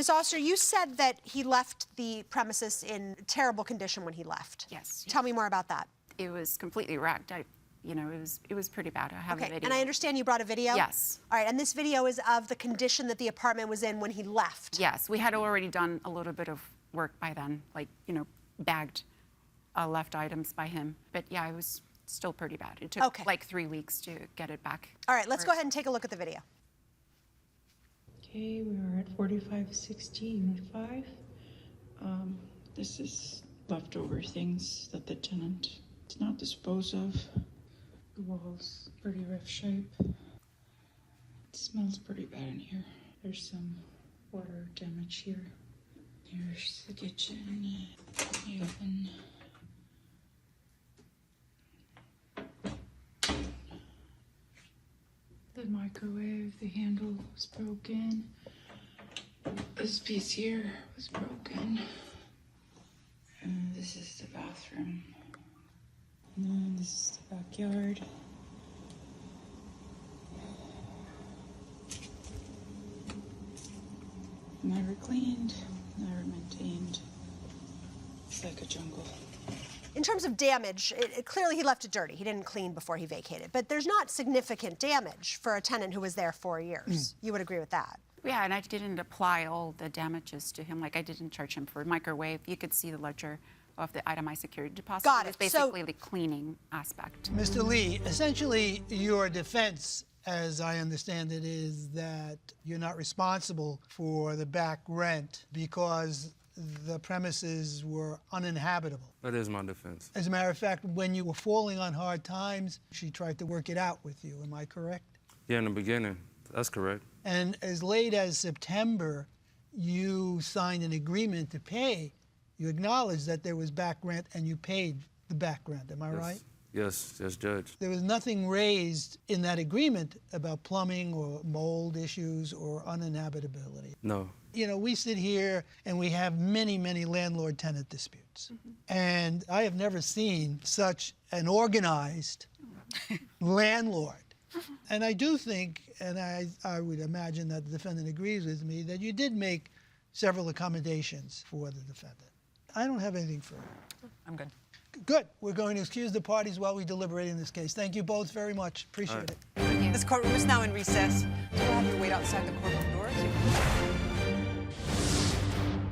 Ms. Oster, you said that he left the premises in terrible condition when he left. Yes. Tell me more about that. It was completely wrecked. It was pretty bad. I have a video. And I understand you brought a video? Yes. All right, and this video is of the condition that the apartment was in when he left. Yes, we had already done a little bit of work by then, like, bagged left items by him. But yeah, it was still pretty bad. It took like 3 weeks to get it back. All right, let's go ahead and take a look at the video. Okay, we are at 4560 Unit 5. This is leftover things that the tenant did not dispose of. The wall's pretty rough shape. It smells pretty bad in here. There's some water damage here. Here's the kitchen, the oven. The microwave, the handle was broken. This piece here was broken. And this is the bathroom. And this is the backyard. Never cleaned, never maintained. It's like a jungle. In terms of damage, clearly he left it dirty. He didn't clean before he vacated. But there's not significant damage for a tenant who was there 4 years. You would agree with that? Yeah, and I didn't apply all the damages to him. Like, I didn't charge him for microwave. You could see the ledger of the itemized security deposit. Got it. It's basically the cleaning aspect. Mr. Lee, essentially your defense, as I understand it, is that you're not responsible for the back rent because the premises were uninhabitable. That is my defense. As a matter of fact, when you were falling on hard times, she tried to work it out with you. Am I correct? Yeah, in the beginning. That's correct. And as late as September, you signed an agreement to pay. You acknowledged that there was back rent and you paid the back rent. Am I right? Yes, Judge. There was nothing raised in that agreement about plumbing or mold issues or uninhabitability. No. You know, we sit here and we have many, many landlord-tenant disputes. And I have never seen such an organized landlord. And I do think, and I would imagine that the defendant agrees with me, that you did make several accommodations for the defendant. I don't have anything further. I'm good. Good. We're going to excuse the parties while we deliberate in this case. Thank you both very much. Appreciate it. Thank you. This courtroom is now in recess. So we'll have to wait outside the courtroom doors.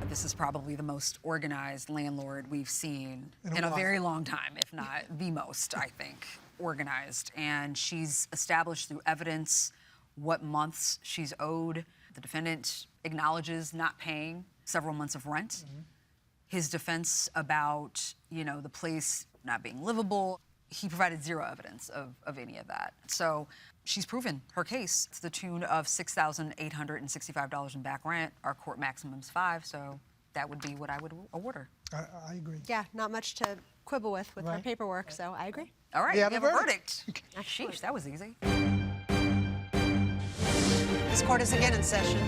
This is probably the most organized landlord we've seen in a very long time, if not the most, I think, organized. And she's established through evidence what months she's owed. The defendant acknowledges not paying several months of rent. His defense about, the place not being livable, he provided zero evidence of any of that. So she's proven her case to the tune of $6,865 in back rent. Our court maximum's $5,000, so that would be what I would award her. I agree. Yeah, not much to quibble with her paperwork, so I agree. All right, We we have have a a verdict. verdict. Sheesh, that was easy. This court is again in session.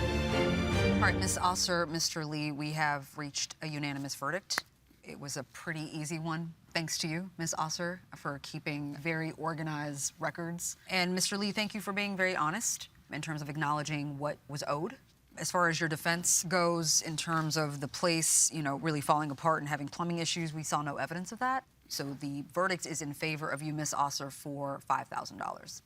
All right, Ms. Osser, Mr. Lee, we have reached a unanimous verdict. It was a pretty easy one, thanks to you, Ms. Osser, for keeping very organized records. And Mr. Lee, thank you for being very honest in terms of acknowledging what was owed. As far as your defense goes, in terms of the place, really falling apart and having plumbing issues, we saw no evidence of that. So the verdict is in favor of you, Ms. Osser, for $5,000.